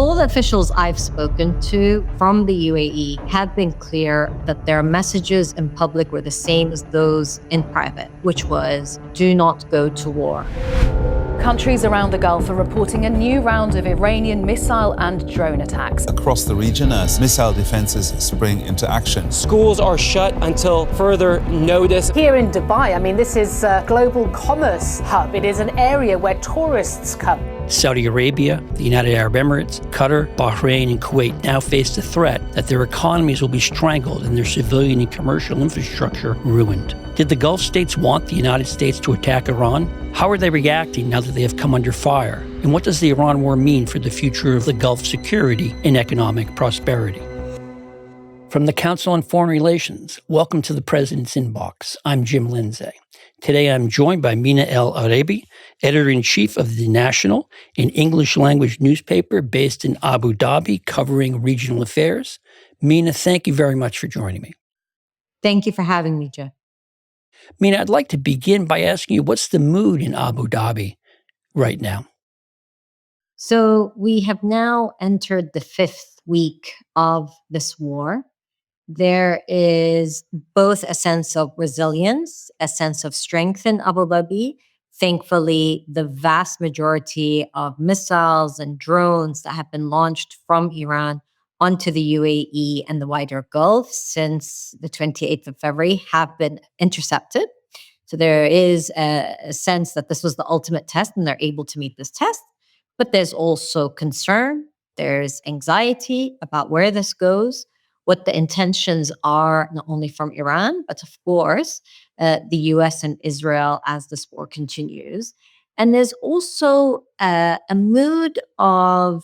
All the officials I've spoken to from the UAE have been clear that their messages in public were the same as those in private, which was, do not go to war. Countries around the Gulf are reporting a new round of Iranian missile and drone attacks. Across the region, as missile defenses spring into action. Schools are shut until further notice. Here in Dubai, this is a global commerce hub. It is an area where tourists come. Saudi Arabia, the United Arab Emirates, Qatar, Bahrain, and Kuwait now face the threat that their economies will be strangled and their civilian and commercial infrastructure ruined. Did the Gulf states want the United States to attack Iran? How are they reacting now that they have come under fire? And what does the Iran war mean for the future of the Gulf security and economic prosperity? From the Council on Foreign Relations, welcome to the President's Inbox. I'm Jim Lindsay. Today I'm joined by Mina Al-Oraibi, editor-in-chief of The National, an English-language newspaper based in Abu Dhabi covering regional affairs. Mina, thank you very much for joining me. Thank you for having me, Joe. Mina, I'd like to begin by asking you, what's the mood in Abu Dhabi right now? So we have now entered the 5th week of this war. There is both a sense of resilience, a sense of strength in Abu Dhabi. Thankfully, the vast majority of missiles and drones that have been launched from Iran onto the UAE and the wider Gulf since the 28th of February have been intercepted. So there is a sense that this was the ultimate test and they're able to meet this test. But there's also concern. There's anxiety about where this goes, what the intentions are, not only from Iran, but of course, the US and Israel as this war continues. And there's also a mood of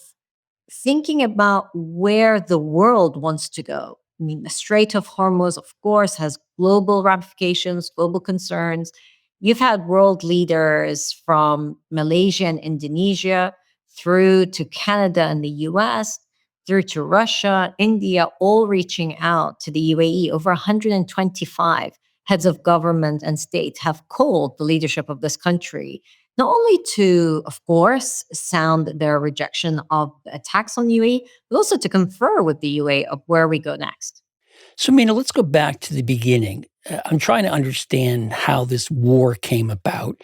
thinking about where the world wants to go. The Strait of Hormuz, of course, has global ramifications, global concerns. You've had world leaders from Malaysia and Indonesia through to Canada and the US, through to Russia, India, all reaching out to the UAE. Over 125 heads of government and state have called the leadership of this country, not only to, of course, sound their rejection of the attacks on the UAE, but also to confer with the UAE of where we go next. So, Mina, let's go back to the beginning. I'm trying to understand how this war came about.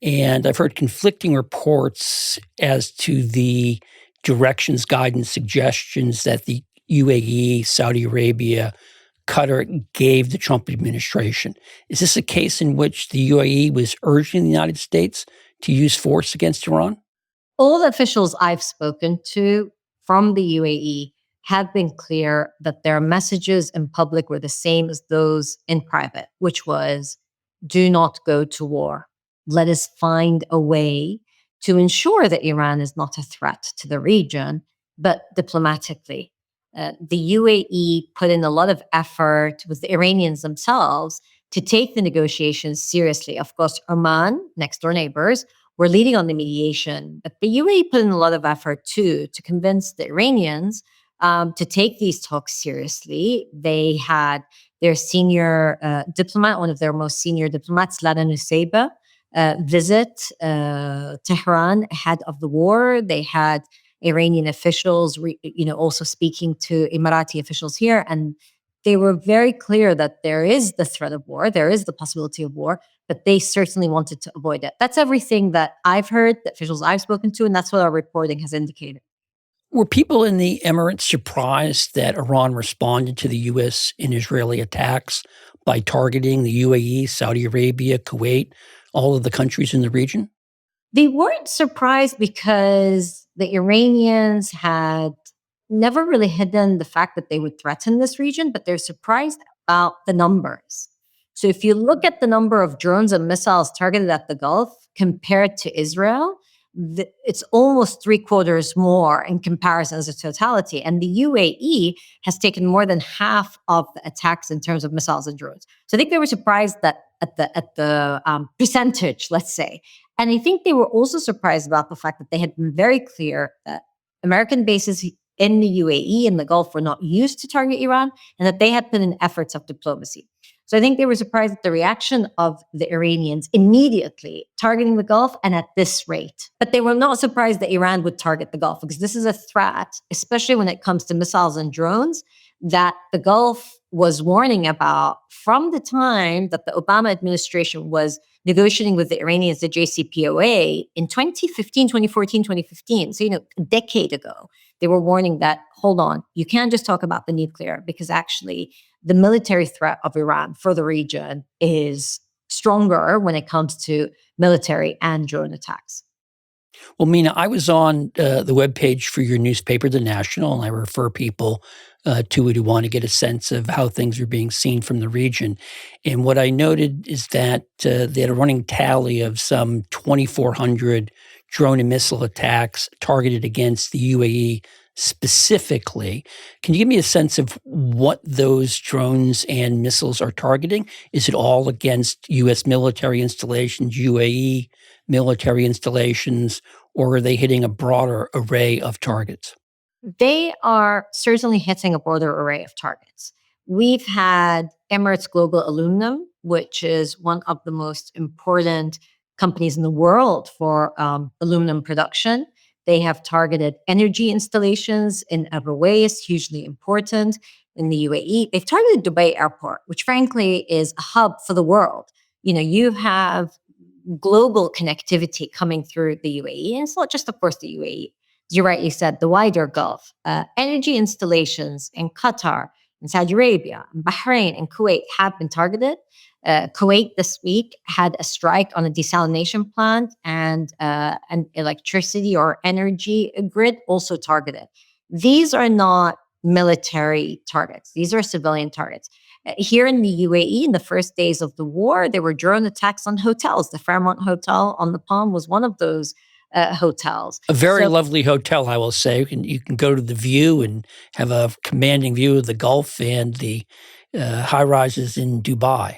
And I've heard conflicting reports as to the directions, guidance, suggestions that the UAE, Saudi Arabia, Qatar gave the Trump administration. Is this a case in which the UAE was urging the United States to use force against Iran? All the officials I've spoken to from the UAE have been clear that their messages in public were the same as those in private, which was, do not go to war. Let us find a way to ensure that Iran is not a threat to the region, but diplomatically. The UAE put in a lot of effort with the Iranians themselves to take the negotiations seriously. Of course, Oman, next door neighbors, were leading on the mediation, but the UAE put in a lot of effort too to convince the Iranians to take these talks seriously. They had their senior diplomat, one of their most senior diplomats, Lada Nusseibeh, visit Tehran ahead of the war. They had Iranian officials, also speaking to Emirati officials here, and they were very clear that there is the threat of war, there is the possibility of war, but they certainly wanted to avoid it. That's everything that I've heard, the officials I've spoken to, and that's what our reporting has indicated. Were people in the Emirates surprised that Iran responded to the U.S. and Israeli attacks by targeting the UAE, Saudi Arabia, Kuwait, all of the countries in the region? They weren't surprised because the Iranians had never really hidden the fact that they would threaten this region, but they're surprised about the numbers. So if you look at the number of drones and missiles targeted at the Gulf compared to Israel, it's almost 3/4 more in comparison as a totality. And the UAE has taken more than half of the attacks in terms of missiles and drones. So I think they were surprised that at the percentage, let's say. And I think they were also surprised about the fact that they had been very clear that American bases in the UAE and the Gulf were not used to target Iran, and that they had put in efforts of diplomacy. So So I think they were surprised at the reaction of the Iranians immediately targeting the Gulf and at this rate. But they were not surprised that Iran would target the Gulf, because this is a threat, especially when it comes to missiles and drones, that the Gulf was warning about from the time that the Obama administration was negotiating with the Iranians, the JCPOA, in 2015, 2014, 2015. So, a decade ago, they were warning that, hold on, you can't just talk about the nuclear, because actually the military threat of Iran for the region is stronger when it comes to military and drone attacks. Well, Mina, I was on the webpage for your newspaper, The National, and I refer people to it who want to get a sense of how things are being seen from the region. And what I noted is that they had a running tally of some 2,400 drone and missile attacks targeted against the UAE specifically. Can you give me a sense of what those drones and missiles are targeting? Is it all against U.S. military installations, UAE military installations, or are they hitting a broader array of targets? They are certainly hitting a broader array of targets. We've had Emirates Global Aluminum, which is one of the most important companies in the world for aluminum production. They have targeted energy installations in Boies, hugely important in the UAE. They've targeted Dubai Airport, which frankly is a hub for the world. You have global connectivity coming through the UAE. And it's not just, of course, the UAE. As you rightly said, the wider Gulf. Energy installations in Qatar, in Saudi Arabia, in Bahrain, and Kuwait have been targeted. Kuwait this week had a strike on a desalination plant, and an electricity or energy grid also targeted. These are not military targets. These are civilian targets. Here in the UAE, in the first days of the war, there were drone attacks on hotels. The Fairmont Hotel on the Palm was one of those hotels. A very lovely hotel, I will say. You can go to the view and have a commanding view of the Gulf and the high rises in Dubai.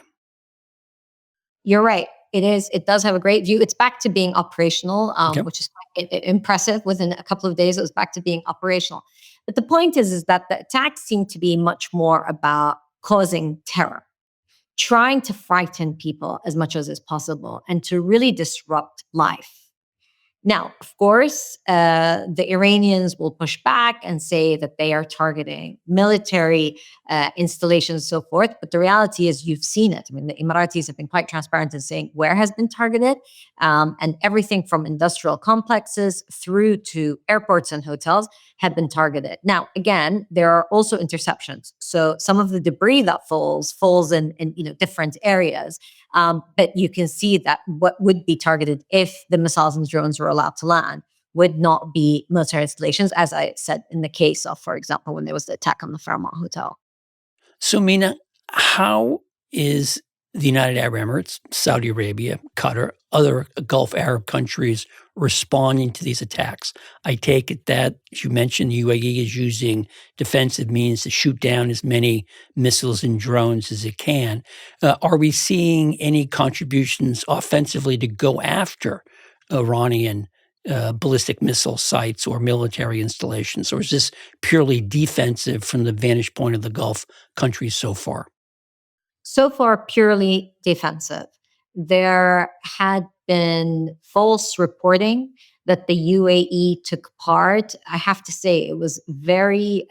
You're right. It is. It does have a great view. It's back to being operational, which is quite impressive. Within a couple of days, it was back to being operational. But the point is that the attacks seem to be much more about causing terror, trying to frighten people as much as is possible, and to really disrupt life. Now, of course, the Iranians will push back and say that they are targeting military installations and so forth. But the reality is, you've seen it. I mean, the Emiratis have been quite transparent in saying where has been targeted, and everything from industrial complexes through to airports and hotels have been targeted. Now, again, there are also interceptions. So some of the debris that falls in different areas. But you can see that what would be targeted if the missiles and drones were allowed to land would not be military installations, as I said in the case of, for example, when there was the attack on the Fairmont Hotel. So, Mina, how is the United Arab Emirates, Saudi Arabia, Qatar, other Gulf Arab countries responding to these attacks? I take it that, as you mentioned, the UAE is using defensive means to shoot down as many missiles and drones as it can. Are we seeing any contributions offensively to go after Iranian ballistic missile sites or military installations? Or is this purely defensive from the vantage point of the Gulf countries so far? So far, purely defensive. There had been false reporting that the UAE took part. I have to say, it was very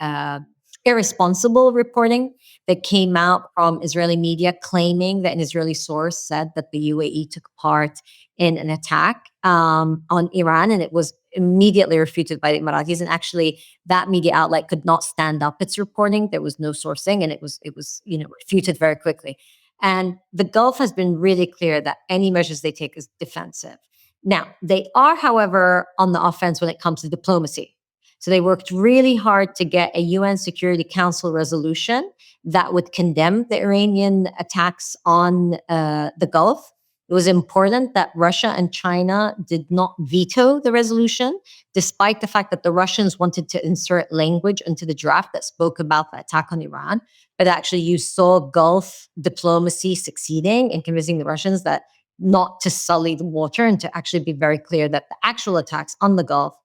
irresponsible reporting that came out from Israeli media, claiming that an Israeli source said that the UAE took part in an attack on Iran, and it was immediately refuted by the Emiratis. And actually, that media outlet could not stand up its reporting. There was no sourcing, and it was refuted very quickly. And the Gulf has been really clear that any measures they take is defensive. Now, they are, however, on the offense when it comes to diplomacy. So they worked really hard to get a UN Security Council resolution that would condemn the Iranian attacks on the Gulf. It was important that Russia and China did not veto the resolution, despite the fact that the Russians wanted to insert language into the draft that spoke about the attack on Iran. But actually, you saw Gulf diplomacy succeeding in convincing the Russians that not to sully the water, and to actually be very clear that the actual attacks on the Gulf,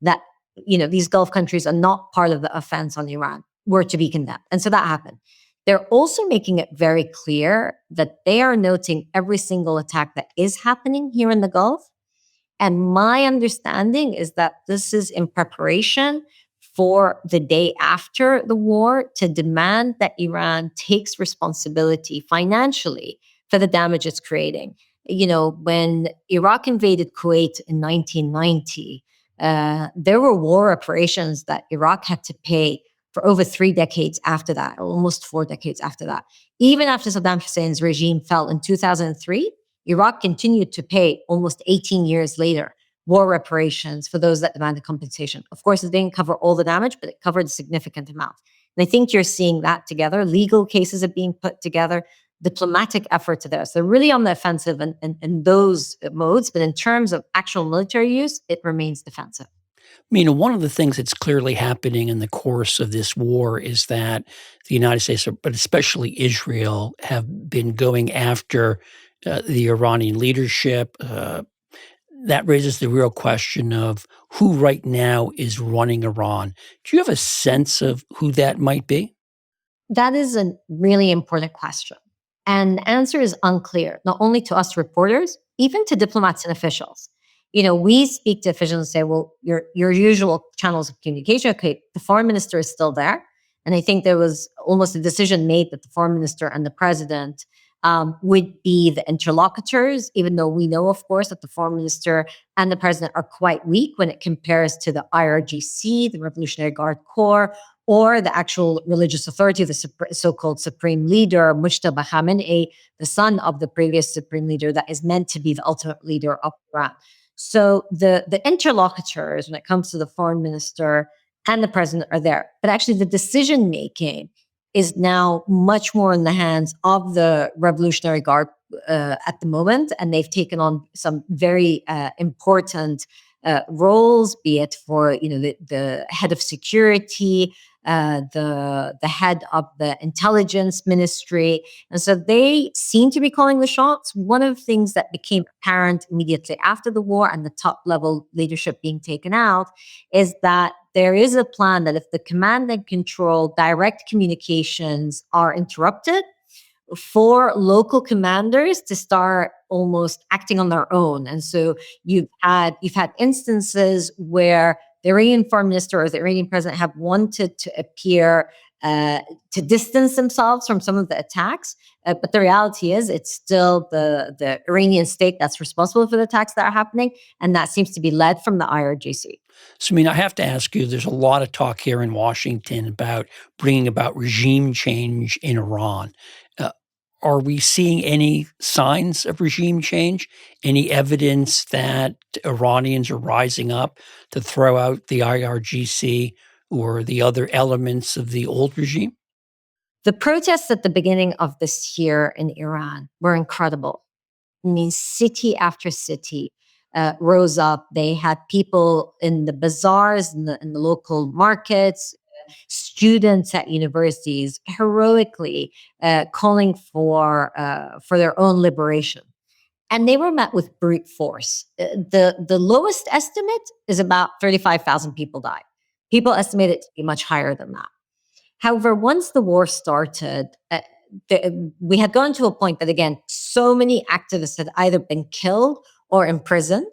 that these Gulf countries are not part of the offense on Iran, were to be condemned. And so that happened. They're also making it very clear that they are noting every single attack that is happening here in the Gulf. And my understanding is that this is in preparation for the day after the war to demand that Iran takes responsibility financially for the damage it's creating. You know, when Iraq invaded Kuwait in 1990, there were war reparations that Iraq had to pay for over 3 decades after that, almost 4 decades after that. Even after Saddam Hussein's regime fell in 2003, Iraq continued to pay almost 18 years later war reparations for those that demanded compensation. Of course, it didn't cover all the damage, but it covered a significant amount. And I think you're seeing that together. Legal cases are being put together, diplomatic efforts are there. So they're really on the offensive in those modes. But in terms of actual military use, it remains defensive. Mina, one of the things that's clearly happening in the course of this war is that the United States, but especially Israel, have been going after the Iranian leadership. That raises the real question of who right now is running Iran. Do you have a sense of who that might be? That is a really important question. And the answer is unclear, not only to us reporters, even to diplomats and officials. You know, we speak to officials and say, well, your usual channels of communication, okay, the foreign minister is still there. And I think there was almost a decision made that the foreign minister and the president would be the interlocutors, even though we know, of course, that the foreign minister and the president are quite weak when it compares to the IRGC, the Revolutionary Guard Corps, or the actual religious authority, the so-called supreme leader, Mujtaba Khamenei, the son of the previous supreme leader that is meant to be the ultimate leader of Iran. So the interlocutors, when it comes to the foreign minister and the president, are there. But actually, the decision-making is now much more in the hands of the Revolutionary Guard at the moment, and they've taken on some very important roles, be it for the head of security, the head of the intelligence ministry, and so they seem to be calling the shots. One of the things that became apparent immediately after the war and the top level leadership being taken out is that there is a plan that if the command and control direct communications are interrupted, for local commanders to start almost acting on their own. And so you've had instances where the Iranian foreign minister or the Iranian president have wanted to appear to distance themselves from some of the attacks. But the reality is it's still the Iranian state that's responsible for the attacks that are happening. And that seems to be led from the IRGC. So, I mean, I have to ask you, there's a lot of talk here in Washington about bringing about regime change in Iran. Are we seeing any signs of regime change? Any evidence that Iranians are rising up to throw out the IRGC or the other elements of the old regime? The protests at the beginning of this year in Iran were incredible. I mean, city after city rose up. They had people in the bazaars, in the local markets, students at universities heroically calling for their own liberation. And they were met with brute force. The lowest estimate is about 35,000 people died. People estimate it to be much higher than that. However, once the war started, we had gone to a point that, again, so many activists had either been killed or imprisoned.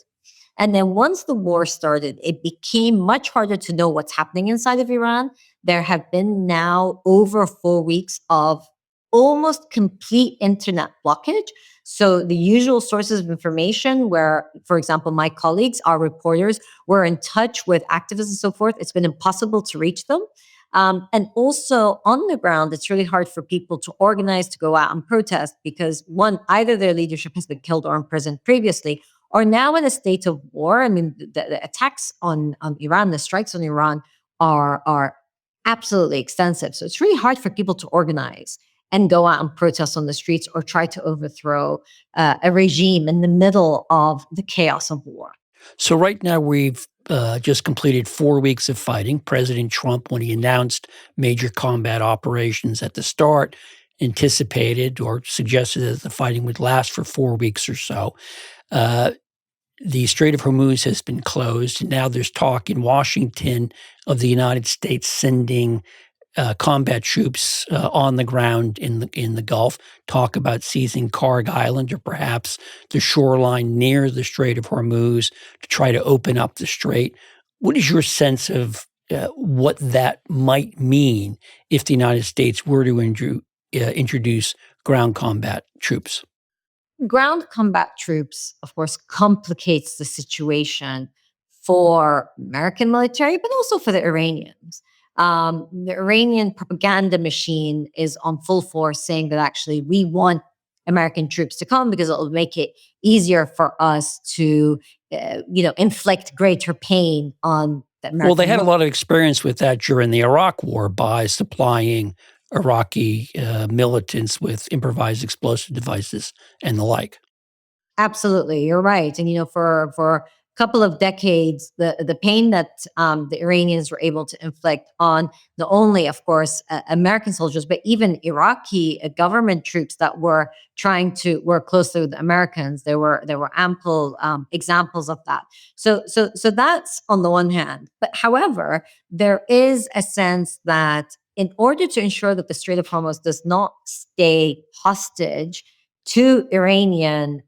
And then once the war started, it became much harder to know what's happening inside of Iran. There have been now over 4 weeks of almost complete internet blockage. So the usual sources of information where, for example, my colleagues, our reporters, were in touch with activists and so forth, it's been impossible to reach them. And also on the ground, it's really hard for people to organize, to go out and protest because one, either their leadership has been killed or imprisoned previously, or now in a state of war. I mean, the attacks on Iran, the strikes on Iran are absolutely extensive. So it's really hard for people to organize and go out and protest on the streets or try to overthrow a regime in the middle of the chaos of war. So right now we've just completed 4 weeks of fighting. President Trump, when he announced major combat operations at the start, anticipated or suggested that the fighting would last for 4 weeks or so. The Strait of Hormuz has been closed. Now there's talk in Washington of the United States sending combat troops on the ground in the Gulf, talk about seizing Karg Island or perhaps the shoreline near the Strait of Hormuz to try to open up the strait. What is your sense of what that might mean if the United States were to introduce ground combat troops? Ground combat troops, of course, complicates the situation for American military, but also for the Iranians. The Iranian propaganda machine is on full force saying that actually we want American troops to come because it will make it easier for us to, inflict greater pain on the American. Well, they had a lot of experience with that during the Iraq War by supplying Iraqi militants with improvised explosive devices and the like. Absolutely, you're right. And for a couple of decades, the pain that the Iranians were able to inflict on not only, of course, American soldiers, but even Iraqi government troops that were trying to work closely with the Americans, there were ample examples of that. So that's on the one hand. But however, there is a sense that in order to ensure that the Strait of Hormuz does not stay hostage to Iranian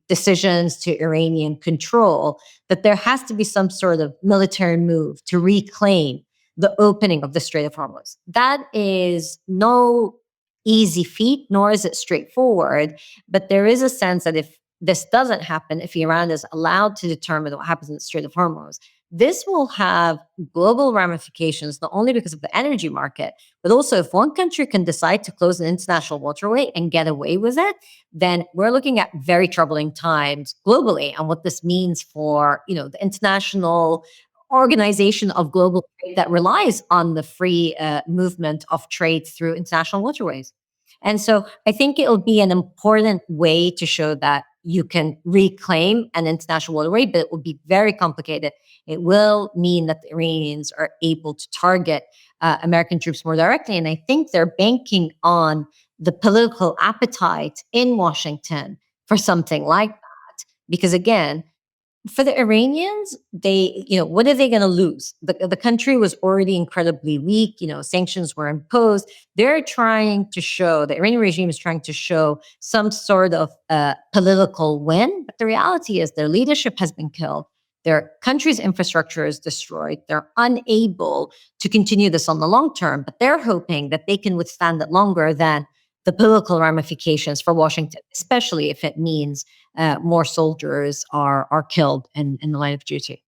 decisions, to Iranian control, that there has to be some sort of military move to reclaim the opening of the Strait of Hormuz. That is no easy feat, nor is it straightforward, but there is a sense that if this doesn't happen, if Iran is allowed to determine what happens in the Strait of Hormuz, this will have global ramifications, not only because of the energy market, but also if one country can decide to close an international waterway and get away with it, then we're looking at very troubling times globally and what this means for, the international organization of global trade that relies on the free movement of trade through international waterways. And so I think it'll be an important way to show that you can reclaim an international waterway, but it will be very complicated. It will mean that the Iranians are able to target American troops more directly. And I think they're banking on the political appetite in Washington for something like that. Because again, for the Iranians, what are they going to lose? The country was already incredibly weak. Sanctions were imposed. They're trying to show, the Iranian regime is trying to show some sort of political win. But the reality is their leadership has been killed. Their country's infrastructure is destroyed. They're unable to continue this on the long term, but they're hoping that they can withstand it longer than the political ramifications for Washington, especially if it means more soldiers are killed in the line of duty.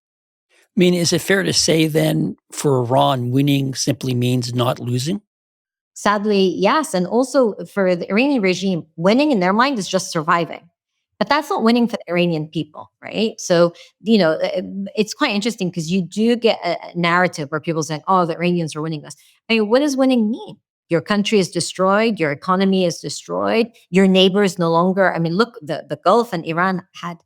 I mean, is it fair to say then for Iran, winning simply means not losing? Sadly, yes. And also for the Iranian regime, winning in their mind is just surviving. But that's not winning for the Iranian people, right? So, it's quite interesting because you do get a narrative where people saying, oh, the Iranians are winning us. I mean, what does winning mean? Your country is destroyed. Your economy is destroyed. Your neighbors no longer. I mean, look, the Gulf and Iran had,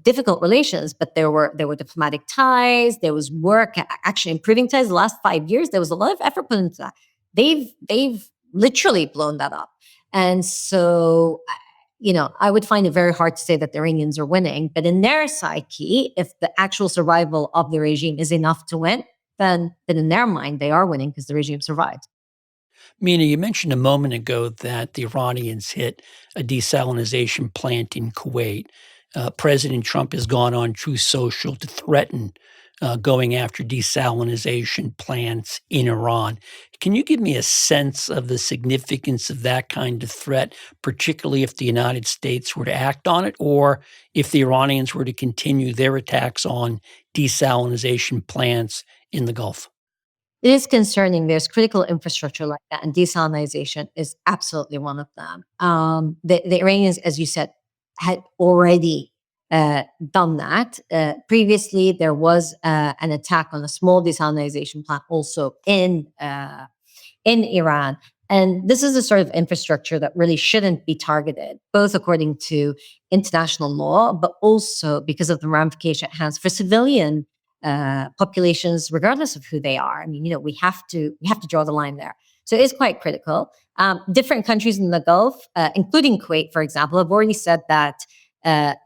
difficult relations, but there were diplomatic ties. There was work actually improving ties. The last 5 years, there was a lot of effort put into that. They've literally blown that up, and so. I would find it very hard to say that the Iranians are winning, but in their psyche, if the actual survival of the regime is enough to win, then in their mind, they are winning because the regime survived. Mina, you mentioned a moment ago that the Iranians hit a desalination plant in Kuwait. President Trump has gone on Truth Social to threaten going after desalination plants in Iran. Can you give me a sense of the significance of that kind of threat, particularly if the United States were to act on it, or if the Iranians were to continue their attacks on desalination plants in the Gulf? It is concerning. There's critical infrastructure like that, and desalination is absolutely one of them. The Iranians, as you said, had already done that. Previously, there was an attack on a small desalination plant also in Iran. And this is the sort of infrastructure that really shouldn't be targeted, both according to international law, but also because of the ramification it has for civilian populations, regardless of who they are. I mean, we have to draw the line there. So it is quite critical. Different countries in the Gulf, including Kuwait, for example, have already said that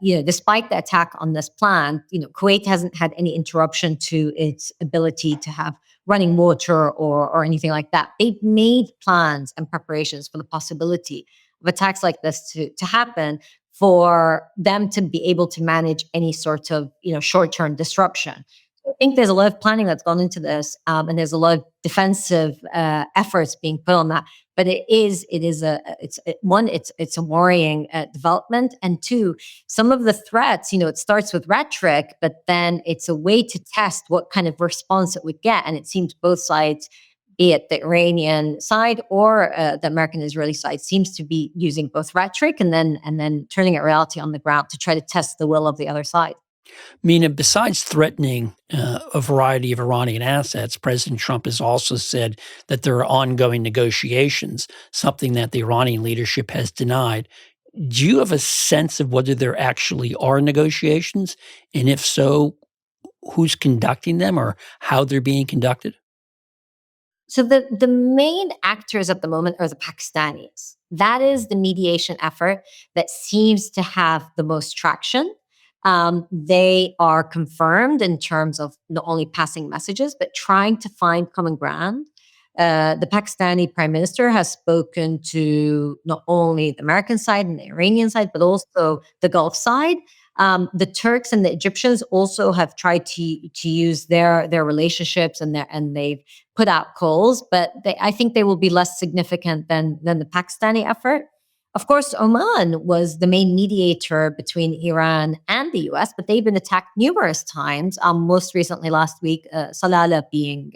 despite the attack on this plant, Kuwait hasn't had any interruption to its ability to have running water or anything like that. They've made plans and preparations for the possibility of attacks like this to happen, for them to be able to manage any sort of short-term disruption. I think there's a lot of planning that's gone into this, and there's a lot of defensive efforts being put on that. But it's a worrying development, and two, some of the threats, it starts with rhetoric, but then it's a way to test what kind of response it would get, and it seems both sides, be it the Iranian side or the American-Israeli side, seems to be using both rhetoric and then turning it reality on the ground to try to test the will of the other side. Mina, besides threatening a variety of Iranian assets, President Trump has also said that there are ongoing negotiations, something that the Iranian leadership has denied. Do you have a sense of whether there actually are negotiations? And if so, who's conducting them or how they're being conducted? So the main actors at the moment are the Pakistanis. That is the mediation effort that seems to have the most traction. They are confirmed in terms of not only passing messages, but trying to find common ground. The Pakistani prime minister has spoken to not only the American side and the Iranian side, but also the Gulf side. The Turks and the Egyptians also have tried to use their relationships, and they've put out calls, but I think they will be less significant than the Pakistani effort. Of course, Oman was the main mediator between Iran and the US, but they've been attacked numerous times. Most recently last week, Salalah being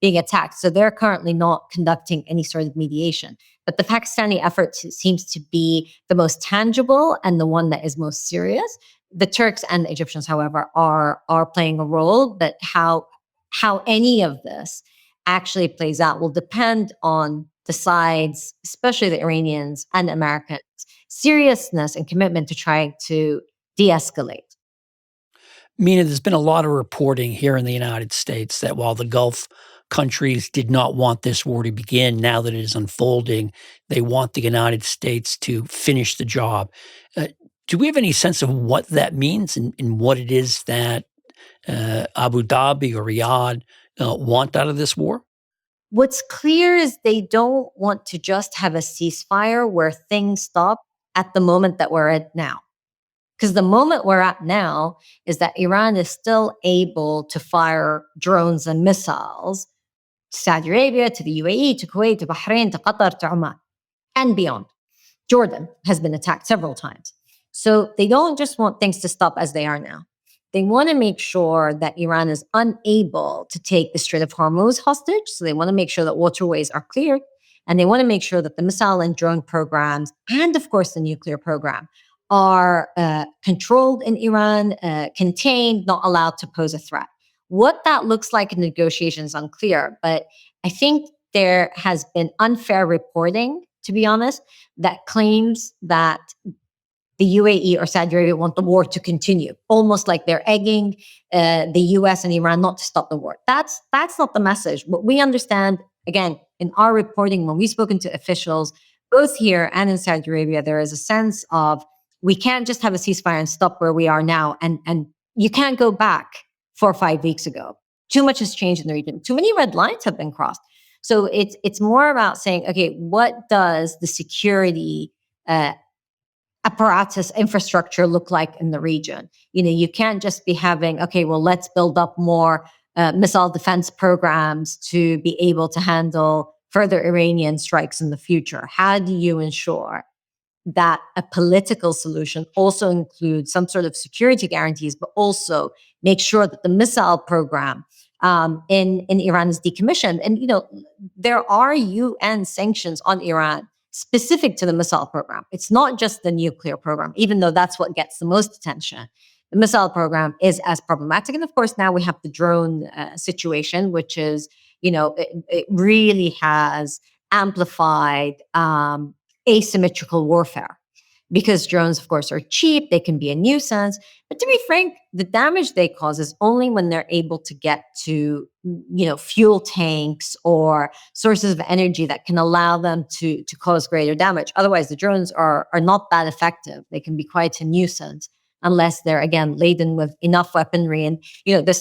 attacked. So they're currently not conducting any sort of mediation. But the Pakistani effort seems to be the most tangible and the one that is most serious. The Turks and the Egyptians, however, are playing a role, but how any of this actually plays out will depend on the sides, especially the Iranians and Americans, seriousness and commitment to trying to de-escalate. Mina, there's been a lot of reporting here in the United States that while the Gulf countries did not want this war to begin, now that it is unfolding, they want the United States to finish the job. Do we have any sense of what that means and what it is that Abu Dhabi or Riyadh want out of this war? What's clear is they don't want to just have a ceasefire where things stop at the moment that we're at now. Because the moment we're at now is that Iran is still able to fire drones and missiles to Saudi Arabia, to the UAE, to Kuwait, to Bahrain, to Qatar, to Oman, and beyond. Jordan has been attacked several times. So they don't just want things to stop as they are now. They want to make sure that Iran is unable to take the Strait of Hormuz hostage. So they want to make sure that waterways are cleared. And they want to make sure that the missile and drone programs, and of course the nuclear program, are controlled in Iran, contained, not allowed to pose a threat. What that looks like in negotiations is unclear, but I think there has been unfair reporting, to be honest, that claims that the UAE or Saudi Arabia want the war to continue, almost like they're egging the US and Iran not to stop the war. That's not the message. What we understand, again, in our reporting, when we've spoken to officials, both here and in Saudi Arabia, there is a sense of we can't just have a ceasefire and stop where we are now. And you can't go back 4 or 5 weeks ago. Too much has changed in the region. Too many red lines have been crossed. So it's more about saying, okay, what does the security apparatus infrastructure look like in the region? You can't just be having, okay, well, let's build up more missile defense programs to be able to handle further Iranian strikes in the future. How do you ensure that a political solution also includes some sort of security guarantees, but also make sure that the missile program in Iran is decommissioned? And, there are UN sanctions on Iran specific to the missile program. It's not just the nuclear program, even though that's what gets the most attention. The missile program is as problematic. And of course, now we have the drone situation, which is, it really has amplified asymmetrical warfare, because drones, of course, are cheap. They can be a nuisance. But to be frank, the damage they cause is only when they're able to get to, fuel tanks or sources of energy that can allow them to cause greater damage. Otherwise, the drones are not that effective. They can be quite a nuisance unless they're, again, laden with enough weaponry. And,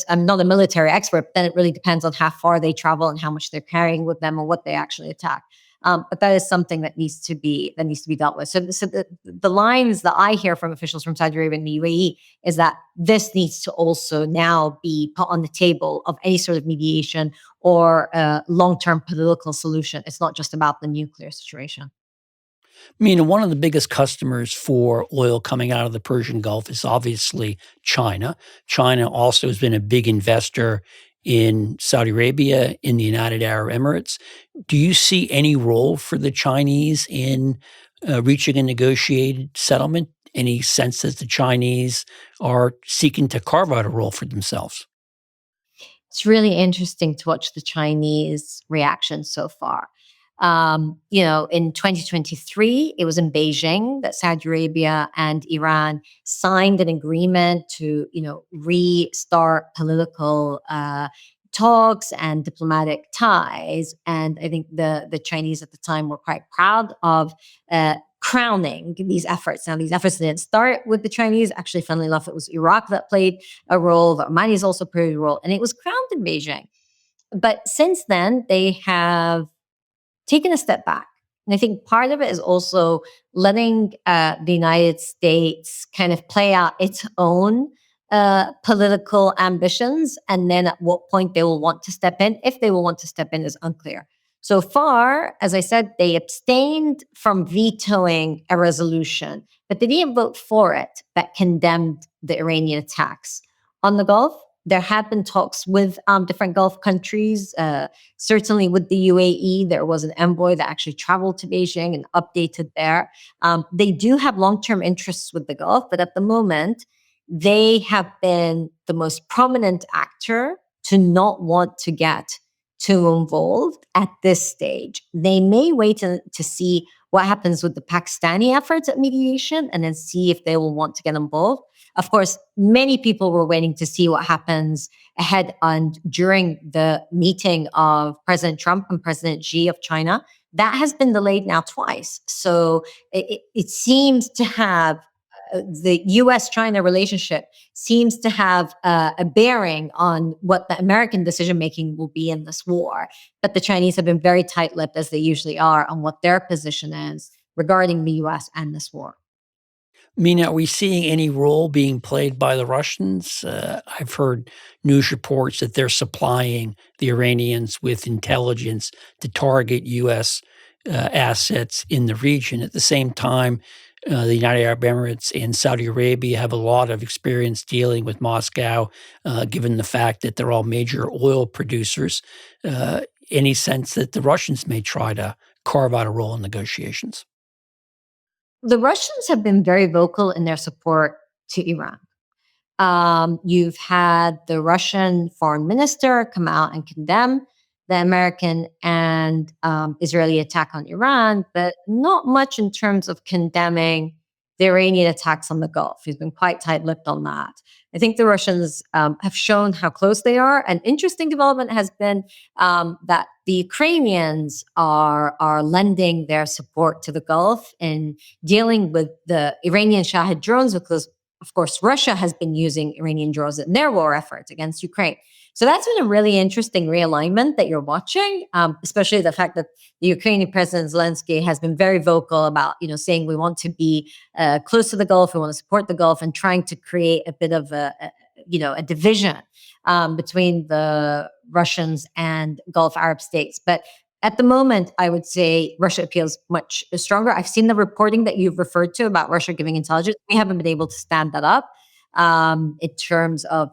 I'm not a military expert, but then it really depends on how far they travel and how much they're carrying with them and what they actually attack. But that is something that needs to be dealt with. So the lines that I hear from officials from Saudi Arabia and the UAE is that this needs to also now be put on the table of any sort of mediation or long-term political solution. It's not just about the nuclear situation. One of the biggest customers for oil coming out of the Persian Gulf is obviously China. China also has been a big investor in Saudi Arabia, in the United Arab Emirates. Do you see any role for the Chinese in reaching a negotiated settlement? Any sense that the Chinese are seeking to carve out a role for themselves? It's really interesting to watch the Chinese reaction so far. In 2023, it was in Beijing that Saudi Arabia and Iran signed an agreement to, restart political talks and diplomatic ties. And I think the Chinese at the time were quite proud of crowning these efforts. Now, these efforts didn't start with the Chinese. Actually, funnily enough, it was Iraq that played a role. The Omanis also played a role, and it was crowned in Beijing. But since then, they have taken a step back. And I think part of it is also letting the United States kind of play out its own political ambitions. And then at what point they will want to step in, if they will want to step in, is unclear. So far, as I said, they abstained from vetoing a resolution, but they didn't vote for it that condemned the Iranian attacks on the Gulf. There have been talks with different Gulf countries. Certainly with the UAE, there was an envoy that actually traveled to Beijing and updated there. They do have long-term interests with the Gulf, but at the moment, they have been the most prominent actor to not want to get too involved at this stage. They may wait to see what happens with the Pakistani efforts at mediation and then see if they will want to get involved. Of course, many people were waiting to see what happens ahead and during the meeting of President Trump and President Xi of China. That has been delayed now twice. So it seems to have the U.S.-China relationship seems to have a bearing on what the American decision-making will be in this war. But the Chinese have been very tight-lipped, as they usually are, on what their position is regarding the U.S. and this war. Mina, are we seeing any role being played by the Russians? I've heard news reports that they're supplying the Iranians with intelligence to target U.S. Assets in the region. At the same time, the United Arab Emirates and Saudi Arabia have a lot of experience dealing with Moscow, given the fact that they're all major oil producers. Any sense that the Russians may try to carve out a role in negotiations? The Russians have been very vocal in their support to Iran. You've had the Russian foreign minister come out and condemn the American and Israeli attack on Iran, but not much in terms of condemning the Iranian attacks on the Gulf. He's been quite tight-lipped on that. I think the Russians have shown how close they are. An interesting development has been that the Ukrainians are lending their support to the Gulf in dealing with the Iranian Shahed drones, because, of course, Russia has been using Iranian drones in their war efforts against Ukraine. So that's been a really interesting realignment that you're watching, especially the fact that the Ukrainian President Zelensky has been very vocal about, saying we want to be close to the Gulf, we want to support the Gulf, and trying to create a bit of a division between the Russians and Gulf Arab states. But at the moment, I would say Russia appeals much stronger. I've seen the reporting that you've referred to about Russia giving intelligence. We haven't been able to stand that up in terms of,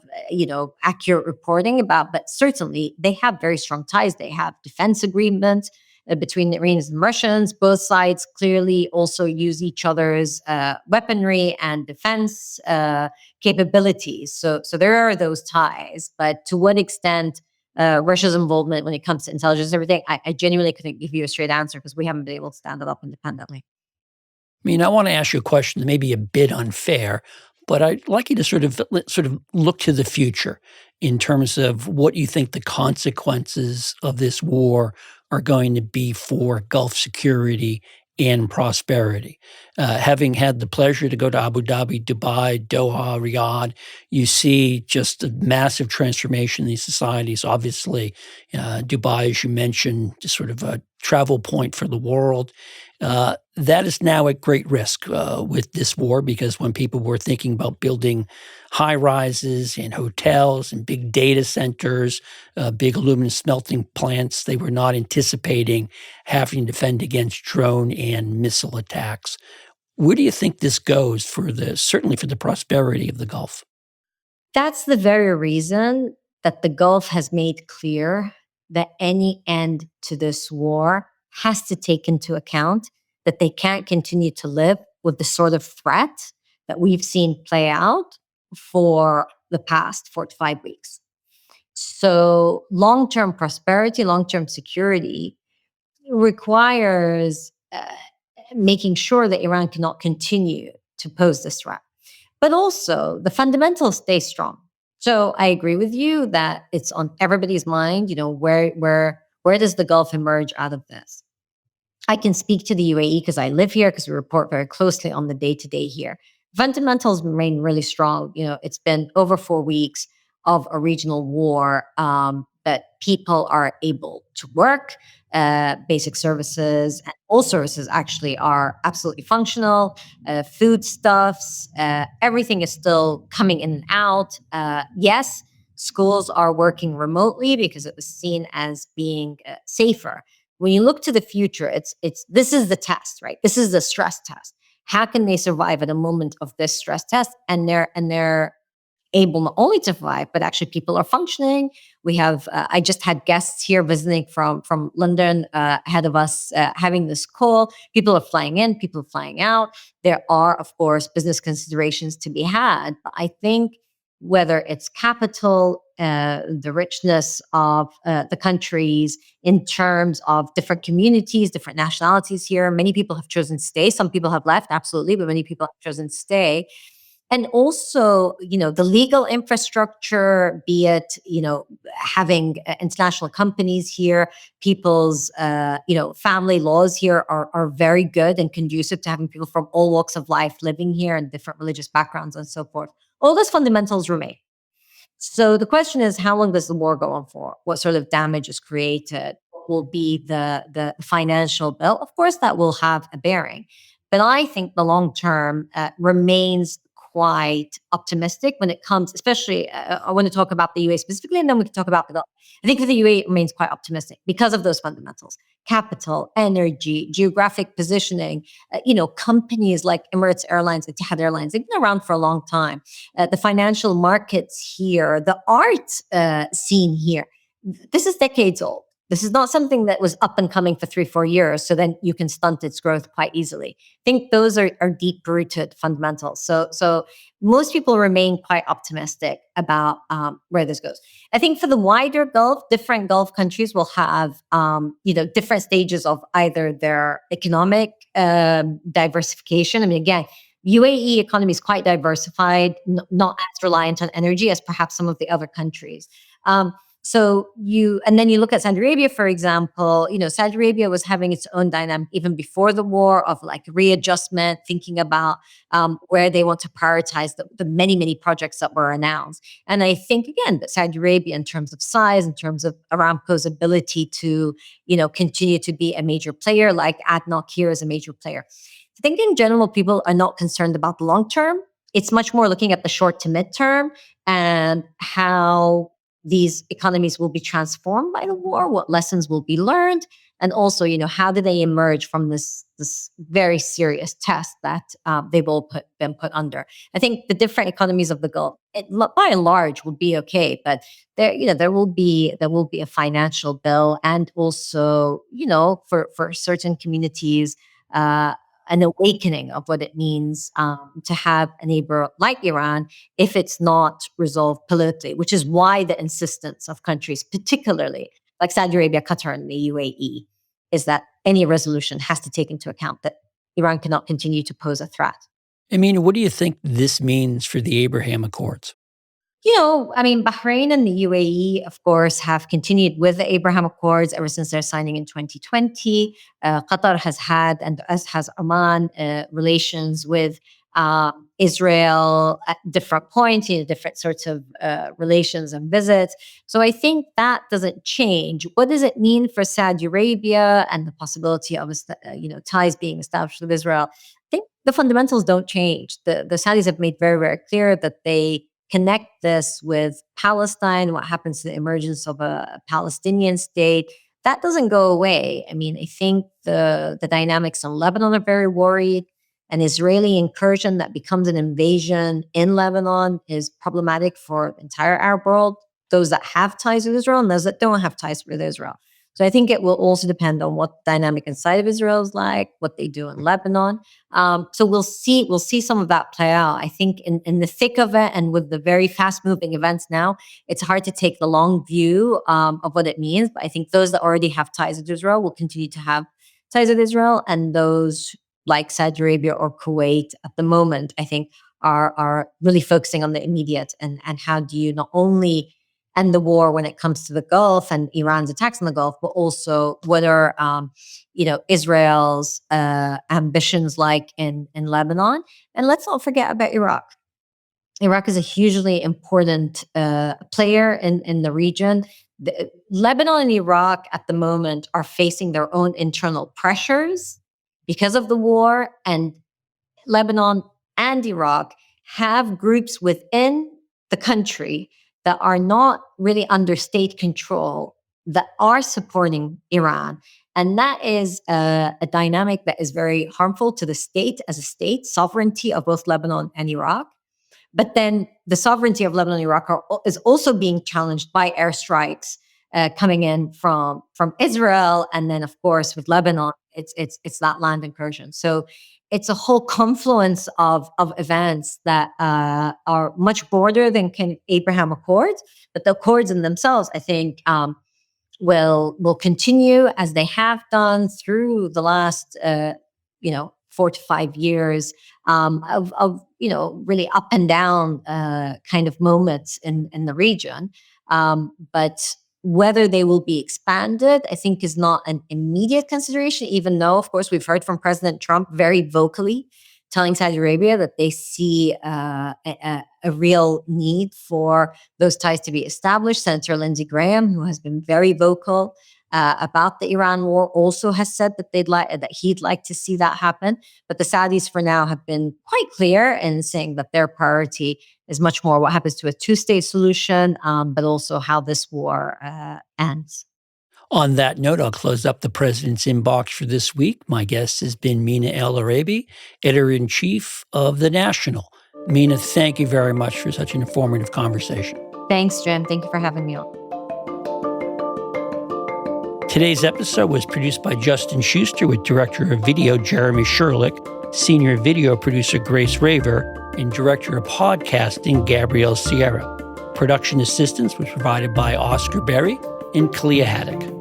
accurate reporting but certainly they have very strong ties. They have defense agreements between the Iranians and Russians. Both sides clearly also use each other's weaponry and defense capabilities. So there are those ties, but to what extent Russia's involvement when it comes to intelligence and everything, I genuinely couldn't give you a straight answer because we haven't been able to stand it up independently. I want to ask you a question that may be a bit unfair, but I'd like you to sort of look to the future in terms of what you think the consequences of this war are going to be for Gulf security and prosperity. Having had the pleasure to go to Abu Dhabi, Dubai, Doha, Riyadh, you see just a massive transformation in these societies. Obviously, Dubai, as you mentioned, just sort of a travel point for the world. That is now at great risk with this war, because when people were thinking about building high rises and hotels and big data centers, big aluminum smelting plants, they were not anticipating having to defend against drone and missile attacks. Where do you think this goes certainly for the prosperity of the Gulf? That's the very reason that the Gulf has made clear that any end to this war has to take into account that they can't continue to live with the sort of threat that we've seen play out for the past 4 to 5 weeks. So long-term prosperity, long-term security requires making sure that Iran cannot continue to pose this threat. But also the fundamentals stay strong. So I agree with you that it's on everybody's mind, where does the Gulf emerge out of this? I can speak to the UAE because I live here, because we report very closely on the day-to-day here. Fundamentals remain really strong. It's been over 4 weeks of a regional war, that people are able to work. Basic services and all services actually are absolutely functional. Foodstuffs, everything is still coming in and out. Yes, schools are working remotely because it was seen as being safer. When you look to the future, this is the test, right? This is the stress test. How can they survive at a moment of this stress test? And they're able not only to survive, but actually people are functioning. We have, I just had guests here visiting from London ahead of us having this call. People are flying in, people are flying out. There are, of course, business considerations to be had. But I think whether it's capital, the richness of the countries in terms of different communities, different nationalities here, many people have chosen to stay. Some people have left, absolutely, but many people have chosen to stay. And also, the legal infrastructure, be it, having international companies here, people's, family laws here are very good and conducive to having people from all walks of life living here and different religious backgrounds and so forth. All those fundamentals remain. So the question is, how long does the war go on for? What sort of damage is created? What will be the financial bill? Of course, that will have a bearing. But I think the long term remains quite optimistic when it comes, especially, I want to talk about the UAE specifically, and then we can talk about the Gulf. I think for the UAE, it remains quite optimistic because of those fundamentals: capital, energy, geographic positioning. Companies like Emirates Airlines, Etihad Airlines, they've been around for a long time. The financial markets here, the art scene here, this is decades old. This is not something that was up and coming for 3-4 years, so then you can stunt its growth quite easily. I think those are deep-rooted fundamentals. So most people remain quite optimistic about where this goes. I think for the wider Gulf, different Gulf countries will have different stages of either their economic diversification. I mean, again, UAE economy is quite diversified, not as reliant on energy as perhaps some of the other countries. And then you look at Saudi Arabia, for example. Saudi Arabia was having its own dynamic even before the war of like readjustment, thinking about where they want to prioritize the many, many projects that were announced. And I think, again, that Saudi Arabia, in terms of size, in terms of Aramco's ability to, continue to be a major player, like ADNOC here is a major player. I think in general, people are not concerned about the long term. It's much more looking at the short to mid term and how these economies will be transformed by the war, what lessons will be learned, and also, how do they emerge from this very serious test that they've all been put under. I think the different economies of the Gulf, by and large, will be okay, but there will be a financial bill, and also, for certain communities, an awakening of what it means to have a neighbor like Iran if it's not resolved politically, which is why the insistence of countries, particularly like Saudi Arabia, Qatar, and the UAE, is that any resolution has to take into account that Iran cannot continue to pose a threat. I mean, what do you think this means for the Abraham Accords? Bahrain and the UAE, of course, have continued with the Abraham Accords ever since their signing in 2020. Qatar has had, and as has Oman, relations with Israel at different points, different sorts of relations and visits. So I think that doesn't change. What does it mean for Saudi Arabia and the possibility of ties being established with Israel? I think the fundamentals don't change. The Saudis have made very, very clear that they connect this with Palestine, what happens to the emergence of a Palestinian state. That doesn't go away. I think the dynamics in Lebanon are very worried. An Israeli incursion that becomes an invasion in Lebanon is problematic for the entire Arab world, those that have ties with Israel and those that don't have ties with Israel. So I think it will also depend on what the dynamic inside of Israel is like, what they do in Lebanon. So we'll see some of that play out. I think in the thick of it and with the very fast-moving events now, it's hard to take the long view of what it means. But I think those that already have ties with Israel will continue to have ties with Israel, and those like Saudi Arabia or Kuwait at the moment, I think, are really focusing on the immediate and how do you not only end the war when it comes to the Gulf and Iran's attacks on the Gulf, but also what are Israel's ambitions like in Lebanon. And let's not forget about Iraq. Iraq is a hugely important player in the region. Lebanon and Iraq at the moment are facing their own internal pressures because of the war, and Lebanon and Iraq have groups within the country that are not really under state control that are supporting Iran. And that is a dynamic that is very harmful to the state as a state, sovereignty of both Lebanon and Iraq. But then the sovereignty of Lebanon and Iraq is also being challenged by airstrikes coming in from Israel. And then, of course, with Lebanon, it's that land incursion. So it's a whole confluence of events that are much broader than Abraham Accords. But the Accords in themselves, I think, will continue as they have done through the last 4 to 5 years of really up and down kind of moments in the region. But whether they will be expanded, I think, is not an immediate consideration, even though, of course, we've heard from President Trump very vocally telling Saudi Arabia that they see a real need for those ties to be established. Senator Lindsay Graham, who has been very vocal about the Iran war, also has said that he'd like to see that happen. But the Saudis, for now, have been quite clear in saying that their priority is much more what happens to a two-state solution, but also how this war ends. On that note, I'll close up the president's inbox for this week. My guest has been Mina Al-Oraibi, editor-in-chief of The National. Mina, thank you very much for such an informative conversation. Thanks, Jim. Thank you for having me on. Today's episode was produced by Justin Schuster with Director of Video Jeremy Sherlick, Senior Video Producer Grace Raver, and Director of Podcasting Gabrielle Sierra. Production assistance was provided by Oscar Berry and Kalia Haddock.